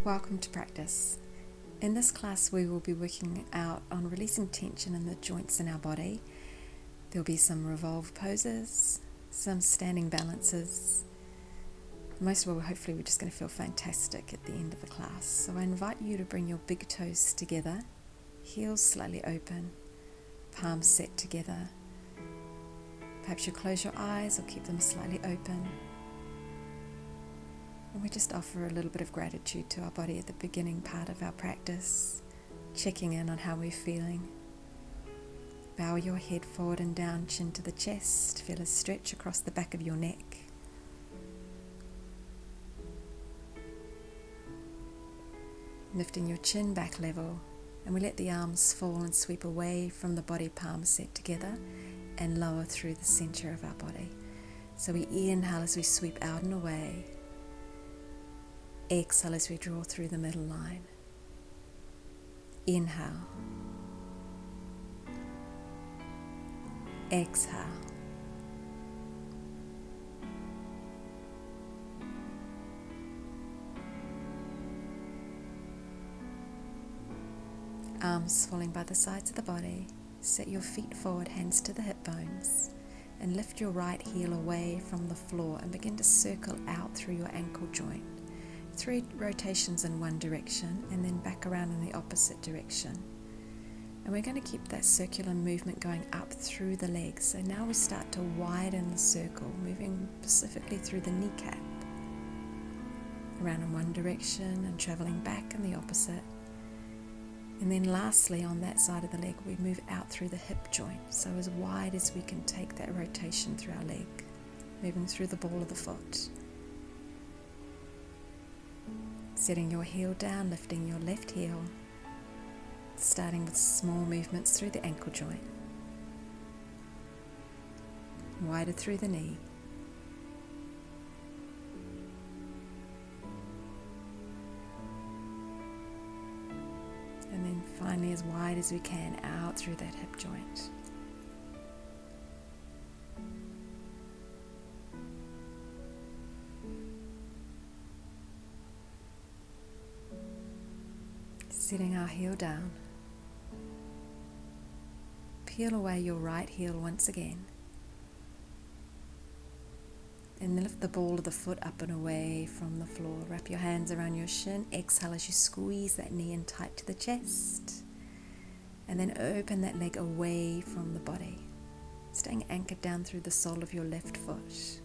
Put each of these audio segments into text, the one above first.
Welcome to practice. In this class we will be working out on releasing tension in the joints in our body. There'll be some revolved poses, some standing balances. Most of all, hopefully we're just going to feel fantastic at the end of the class. So I invite you to bring your big toes together, heels slightly open, palms set together. Perhaps you close your eyes or keep them slightly open. And we just offer a little bit of gratitude to our body at the beginning part of our practice, checking in on how we're feeling. Bow your head forward and down, chin to the chest. Feel a stretch across the back of your neck. Lifting your chin back level, and we let the arms fall and sweep away from the body, palms set together, and lower through the center of our body. So we inhale as we sweep out and away. Exhale as we draw through the middle line. Inhale. Exhale. Arms falling by the sides of the body. Set your feet forward, hands to the hip bones, and lift your right heel away from the floor and begin to circle out through your ankle joint. 3 rotations in one direction and then back around in the opposite direction. And we're going to keep that circular movement going up through the legs. So now we start to widen the circle, moving specifically through the kneecap. Around in one direction and traveling back in the opposite. And then lastly, on that side of the leg, we move out through the hip joint. So as wide as we can take that rotation through our leg, moving through the ball of the foot. Setting your heel down, lifting your left heel, starting with small movements through the ankle joint, wider through the knee, and then finally as wide as we can out through that hip joint. Setting our heel down. Peel away your right heel once again. And lift the ball of the foot up and away from the floor. Wrap your hands around your shin. Exhale as you squeeze that knee in tight to the chest. And then open that leg away from the body. Staying anchored down through the sole of your left foot.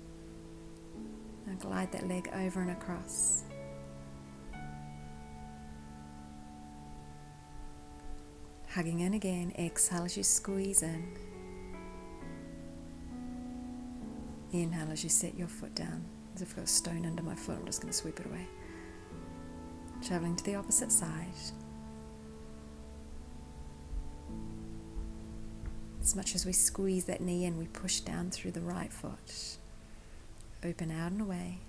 Now glide that leg over and across. Hugging in again, exhale as you squeeze in. Inhale as you set your foot down. As if I've got a stone under my foot, I'm just going to sweep it away. Traveling to the opposite side. As much as we squeeze that knee in, we push down through the right foot. Open out and away.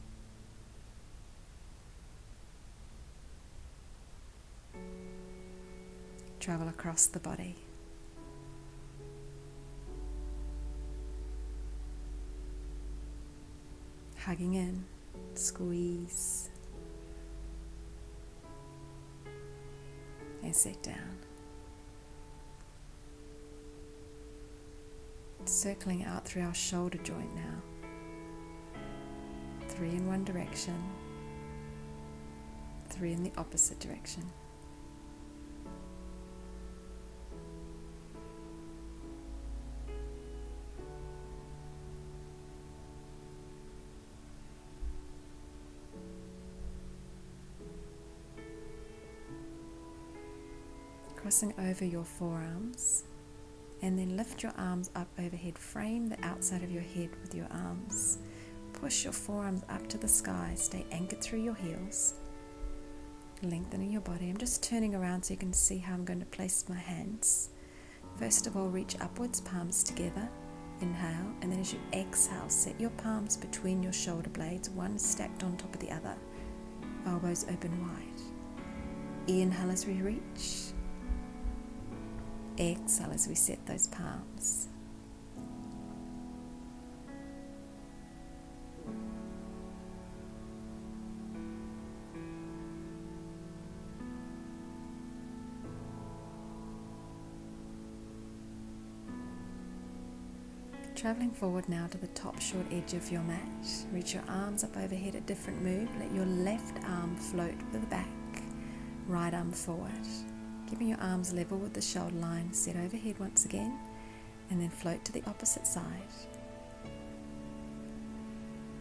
Travel across the body. Hugging in, squeeze, and sit down. Circling out through our shoulder joint now. 3 in one direction, 3 in the opposite direction. Crossing over your forearms, and then lift your arms up overhead. Frame the outside of your head with your arms. Push your forearms up to the sky. Stay anchored through your heels. Lengthening your body. I'm just turning around so you can see how I'm going to place my hands. First of all, reach upwards, palms together. Inhale, and then as you exhale, set your palms between your shoulder blades, one stacked on top of the other. Elbows open wide. Inhale as we reach. Exhale as we set those palms. Traveling forward now to the top short edge of your mat. Reach your arms up overhead, a different move. Let your left arm float to the back, right arm forward. Keeping your arms level with the shoulder line, set overhead once again, and then float to the opposite side.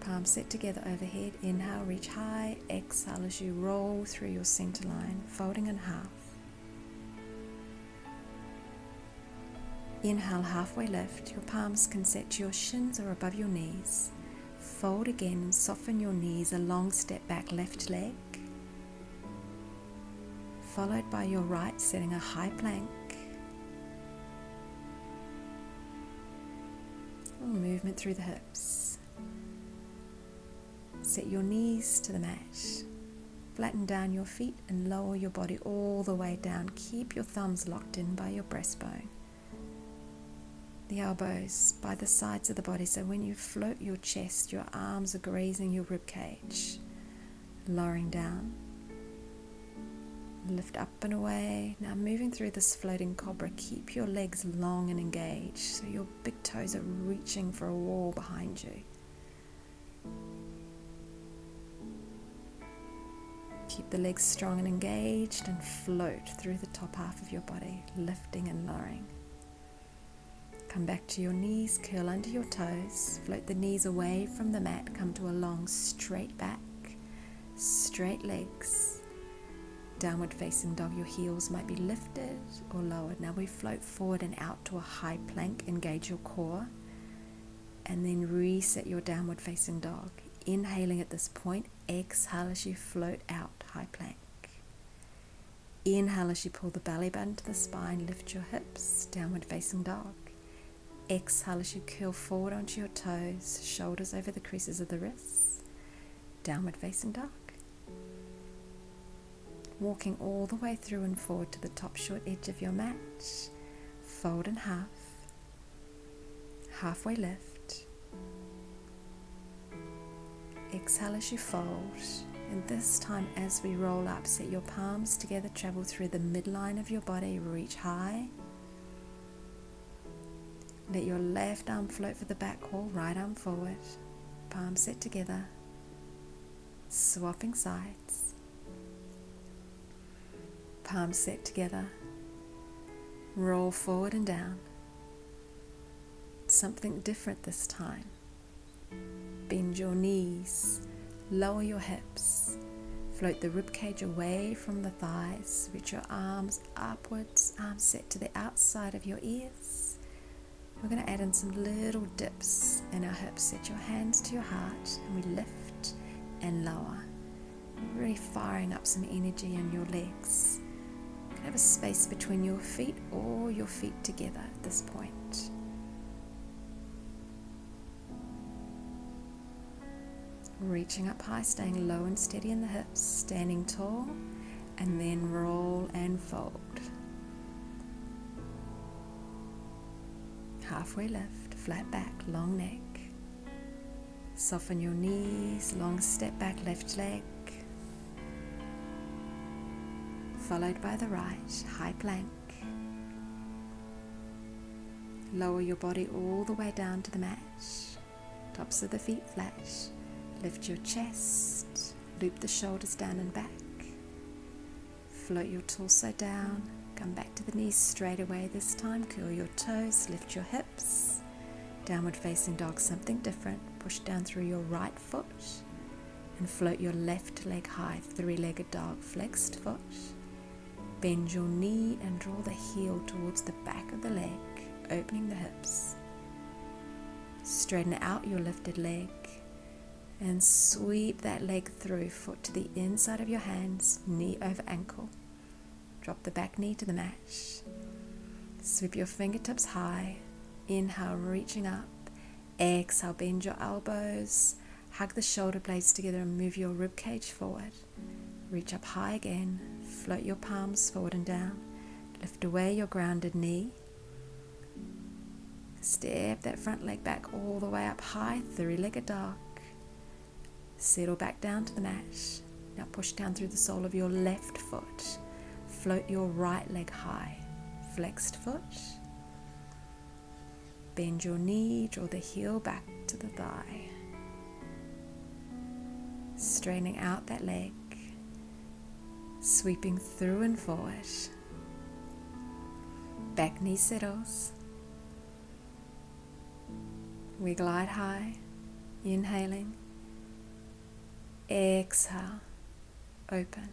Palms set together overhead. Inhale, reach high. Exhale as you roll through your center line, folding in half. Inhale, halfway lift. Your palms can set to your shins or above your knees. Fold again and soften your knees, a long step back left leg. Followed by your right, setting a high plank. Movement through the hips. Set your knees to the mat. Flatten down your feet and lower your body all the way down. Keep your thumbs locked in by your breastbone. The elbows by the sides of the body, so when you float your chest, your arms are grazing your ribcage. Lowering down. Lift up and away. Now moving through this floating cobra, keep your legs long and engaged, so your big toes are reaching for a wall behind you. Keep the legs strong and engaged and float through the top half of your body, lifting and lowering. Come back to your knees, curl under your toes, float the knees away from the mat, come to a long straight back, straight legs. Downward facing dog, your heels might be lifted or lowered. Now we float forward and out to a high plank, engage your core, and then reset your downward facing dog. Inhaling at this point, exhale as you float out, high plank. Inhale as you pull the belly button to the spine, lift your hips, downward facing dog. Exhale as you curl forward onto your toes, shoulders over the creases of the wrists, downward facing dog. Walking all the way through and forward to the top short edge of your mat, fold in half, halfway lift. Exhale as you fold, and this time as we roll up, set your palms together, travel through the midline of your body, reach high. Let your left arm float for the back wall, right arm forward, palms set together, swapping sides, palms set together, roll forward and down. Something different this time. Bend your knees, lower your hips, float the ribcage away from the thighs, reach your arms upwards, arms set to the outside of your ears. We're going to add in some little dips in our hips. Set your hands to your heart and we lift and lower. Really firing up some energy in your legs. You can have a space between your feet or your feet together at this point. Reaching up high, staying low and steady in the hips, standing tall, and then roll and fold. Halfway lift, flat back, long neck. Soften your knees, long step back, left leg. Followed by the right, high plank. Lower your body all the way down to the mat. Tops of the feet flat. Lift your chest, loop the shoulders down and back. Float your torso down. Come back to the knees straight away this time. Curl your toes, lift your hips. Downward facing dog, something different. Push down through your right foot and float your left leg high, three-legged dog, flexed foot. Bend your knee and draw the heel towards the back of the leg, opening the hips. Straighten out your lifted leg and sweep that leg through, foot to the inside of your hands, knee over ankle. Drop the back knee to the mat. Sweep your fingertips high. Inhale, reaching up. Exhale, bend your elbows. Hug the shoulder blades together and move your ribcage forward. Reach up high again. Float your palms forward and down. Lift away your grounded knee. Step that front leg back all the way up high, three-legged dog. Settle back down to the mat. Now push down through the sole of your left foot. Float your right leg high, flexed foot. bend your knee, draw the heel back to the thigh. Straightening out that leg, sweeping through and forward. Back knee settles. We glide high, inhaling. Exhale, open.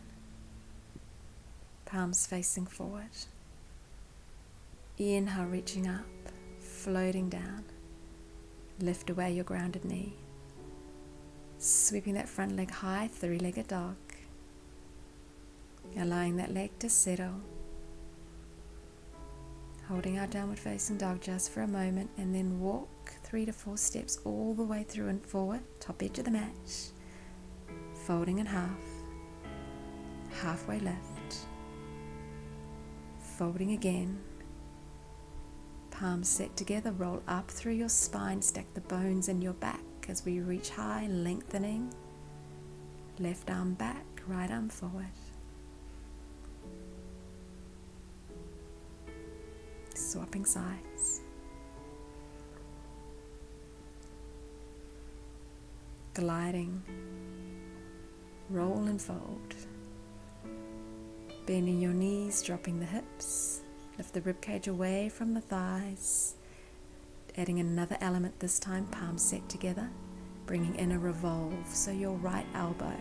Palms facing forward. Inhale, reaching up, floating down. Lift away your grounded knee. Sweeping that front leg high, three-legged dog. Allowing that leg to settle. Holding our downward facing dog just for a moment, and then walk 3 to 4 steps all the way through and forward, top edge of the mat. Folding in half. Halfway lift. Folding again. Palms set together, roll up through your spine, stack the bones in your back as we reach high, lengthening. Left arm back, right arm forward. Swapping sides. Gliding. Roll and fold. Bending your knees, dropping the hips. Lift the ribcage away from the thighs. Adding another element this time, palms set together. Bringing in a revolve, so your right elbow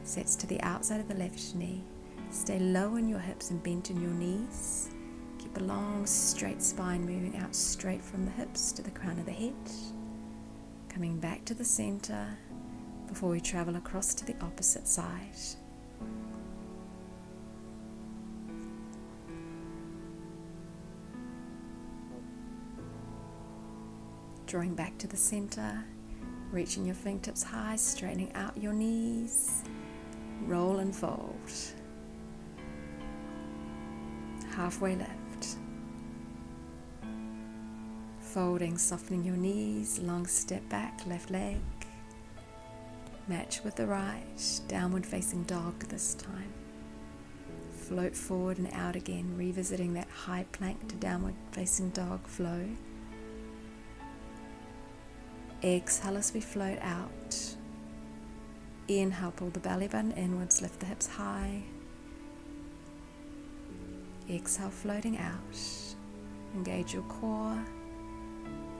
sets to the outside of the left knee. Stay low in your hips and bent in your knees. Keep a long straight spine moving out straight from the hips to the crown of the head. Coming back to the center before we travel across to the opposite side. Drawing back to the center, reaching your fingertips high, straightening out your knees. Roll and fold. Halfway lift. Folding, softening your knees, long step back, left leg. Match with the right, downward facing dog this time. Float forward and out again, revisiting that high plank to downward facing dog flow. Exhale as we float out. Inhale, pull the belly button inwards, lift the hips high. Exhale, floating out. Engage your core.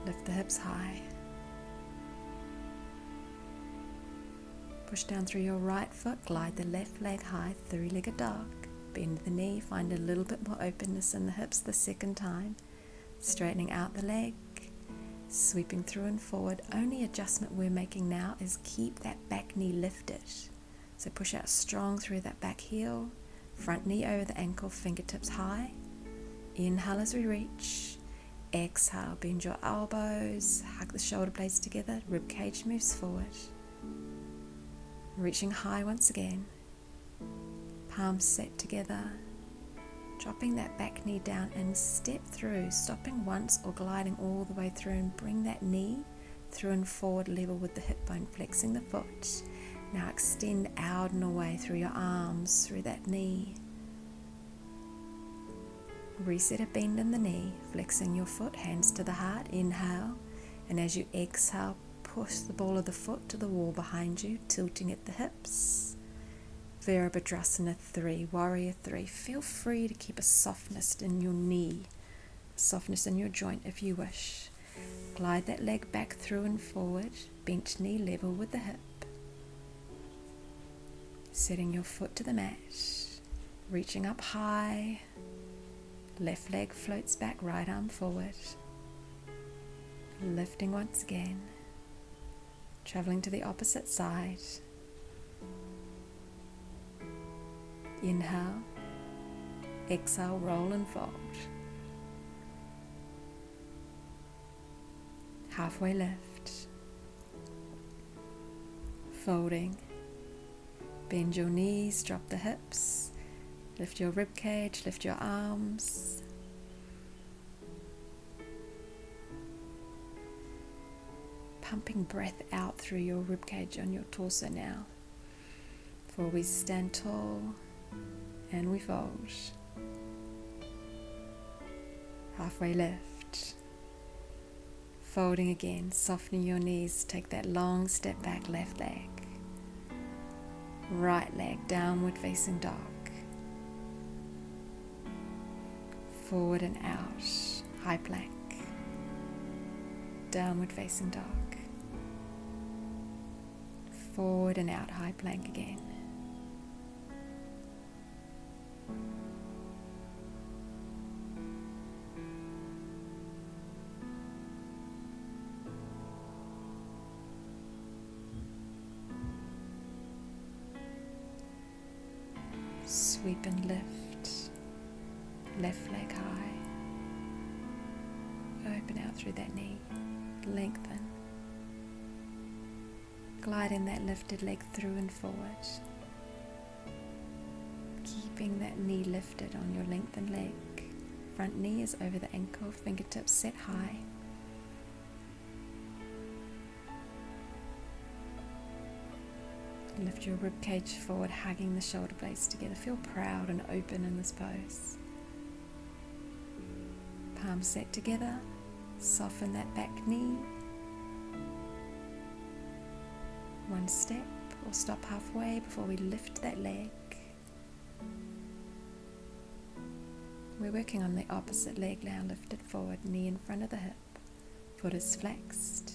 Lift the hips high. Push down through your right foot, glide the left leg high, three-legged dog. Bend the knee, find a little bit more openness in the hips the second time. Straightening out the leg. Sweeping through and forward. Only adjustment we're making now is keep that back knee lifted. So push out strong through that back heel. Front knee over the ankle, fingertips high. Inhale as we reach. Exhale, bend your elbows, hug the shoulder blades together, rib cage moves forward. Reaching high once again. Palms set together. Dropping that back knee down and step through, stopping once or gliding all the way through, and bring that knee through and forward level with the hip bone, flexing the foot. Now extend out and away through your arms, through that knee. Reset a bend in the knee, flexing your foot, hands to the heart, inhale. And as you exhale, push the ball of the foot to the wall behind you, tilting at the hips. Virabhadrasana 3, Warrior 3. Feel free to keep a softness in your knee, softness in your joint if you wish. Glide that leg back through and forward, bent knee level with the hip. Setting your foot to the mat, reaching up high. Left leg floats back, right arm forward. Lifting once again. Traveling to the opposite side. Inhale, exhale, roll and fold. Halfway lift. Folding. Bend your knees, drop the hips. Lift your rib cage, lift your arms. Pumping breath out through your rib cage on your torso now. Before we stand tall. And we fold. Halfway lift. Folding again, softening your knees, take that long step back, left leg. Right leg, downward facing dog. Forward and out, high plank. Downward facing dog. Forward and out, high plank again. Sweep and lift, left leg high, open out through that knee, lengthen, gliding that lifted leg through and forward, keeping that knee lifted on your lengthened leg, front knee is over the ankle, fingertips set high. Lift your ribcage forward, hugging the shoulder blades together. Feel proud and open in this pose. Palms set together. Soften that back knee. One step or stop halfway before we lift that leg. We're working on the opposite leg now. Lift it forward, knee in front of the hip. Foot is flexed.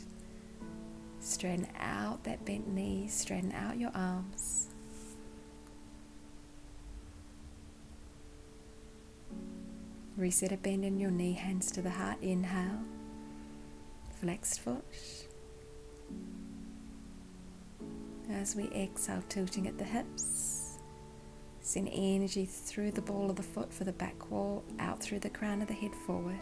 Straighten out that bent knee, straighten out your arms. Reset a bend in your knee, hands to the heart, inhale. Flexed foot. As we exhale, tilting at the hips. Send energy through the ball of the foot for the back wall, out through the crown of the head forward.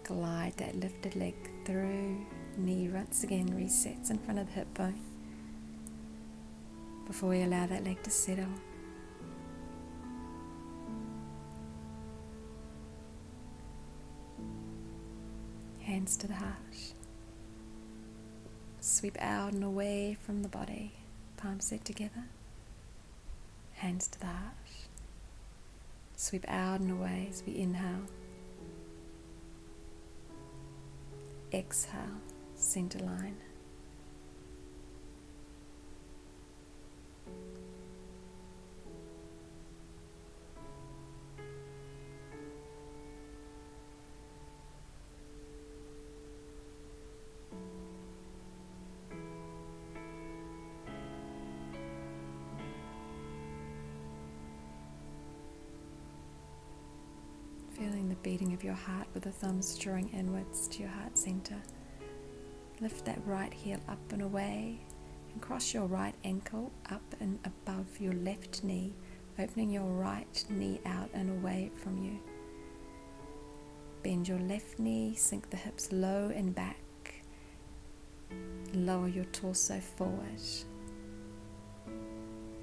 Glide that lifted leg through, knee once again resets in front of the hip bone before we allow that leg to settle. Hands to the heart. Sweep out and away from the body, palms set together. Hands to the heart. Sweep out and away as we inhale. Exhale, center line. Feeling the beating of your heart with the thumbs drawing inwards to your heart center. Lift that right heel up and away and cross your right ankle up and above your left knee, opening your right knee out and away from you. Bend your left knee, sink the hips low and back. Lower your torso forward.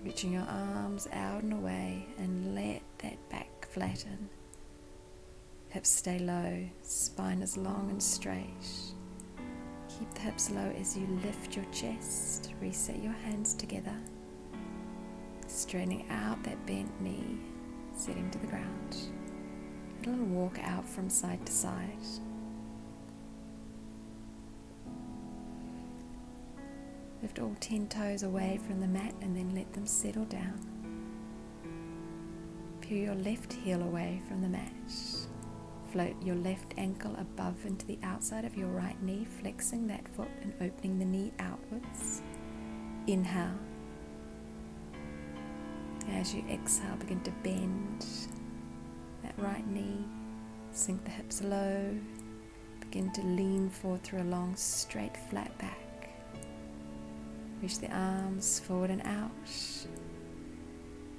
Reaching your arms out and away and let that back flatten. Hips stay low, spine is long and straight. Keep the hips low as you lift your chest. Reset your hands together. Straightening out that bent knee, sitting to the ground. A little walk out from side to side. Lift all 10 toes away from the mat and then let them settle down. Peel your left heel away from the mat. Float your left ankle above into the outside of your right knee, flexing that foot and opening the knee outwards. Inhale. As you exhale, begin to bend that right knee, sink the hips low, begin to lean forward through a long, straight, flat back. Reach the arms forward and out.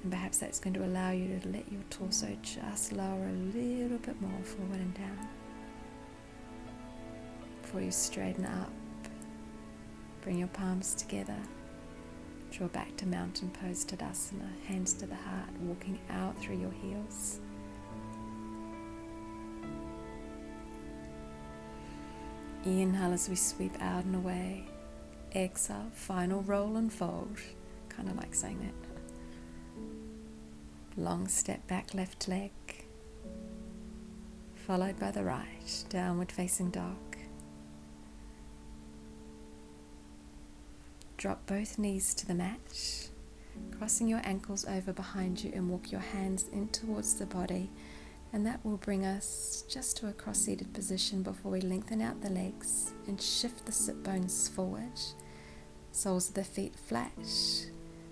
And perhaps that's going to allow you to let your torso just lower a little bit more forward and down. Before you straighten up, bring your palms together. Draw back to mountain pose Tadasana, hands to the heart, walking out through your heels. Inhale as we sweep out and away. Exhale, final roll and fold. Kind of like saying that. Long step back left leg, followed by the right, downward facing dog. Drop both knees to the mat, crossing your ankles over behind you and walk your hands in towards the body, and that will bring us just to a cross-seated position before we lengthen out the legs and shift the sit bones forward, soles of the feet flat,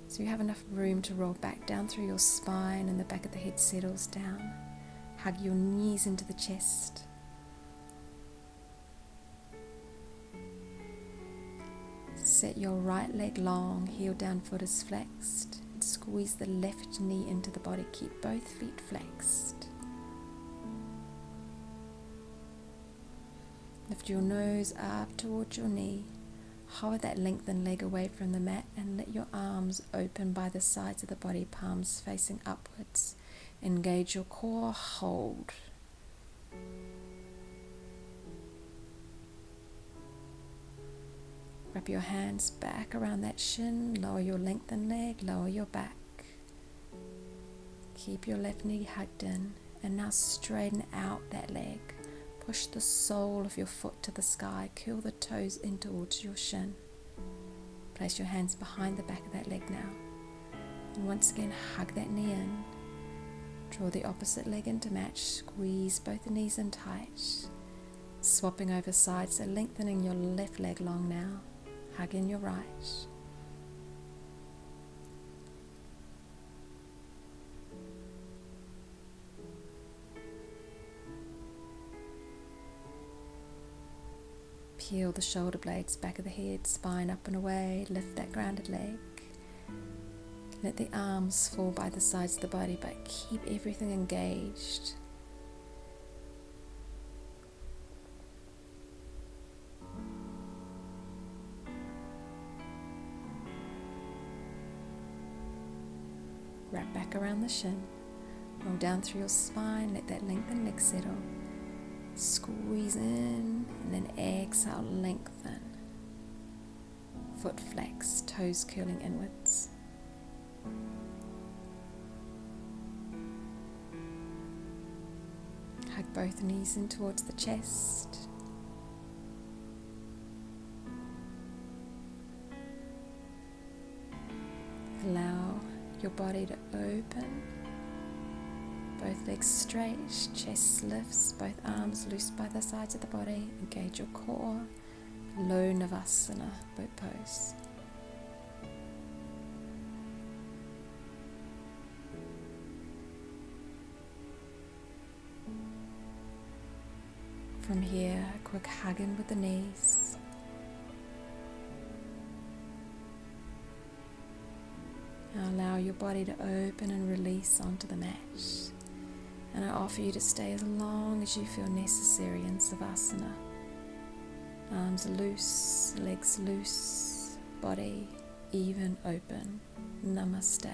so you have enough room to roll back down through your spine and the back of the head settles down. Hug your knees into the chest. Set your right leg long, heel down, foot is flexed, and squeeze the left knee into the body. Keep both feet flexed. Lift your nose up towards your knee. Hold that lengthened leg away from the mat and let your arms open by the sides of the body, palms facing upwards. Engage your core, hold. Wrap your hands back around that shin, lower your lengthened leg, lower your back. Keep your left knee hugged in, and now straighten out that leg. Push the sole of your foot to the sky, curl the toes in towards your shin. Place your hands behind the back of that leg now. And once again, hug that knee in. Draw the opposite leg into match, squeeze both the knees in tight. Swapping over sides, so lengthening your left leg long now. Hug in your right. Peel the shoulder blades, back of the head, spine up and away, lift that grounded leg. Let the arms fall by the sides of the body, but keep everything engaged. Wrap back around the shin, roll down through your spine, let that lengthened leg settle. Squeeze in and then exhale, lengthen. Foot flex, toes curling inwards. Hug both knees in towards the chest. Allow your body to open. Both legs straight, chest lifts, both arms loose by the sides of the body. Engage your core. Low navasana, boat pose. From here, a quick hug in with the knees. Now allow your body to open and release onto the mat. And I offer you to stay as long as you feel necessary in Savasana. Arms loose, legs loose, body even open. Namaste.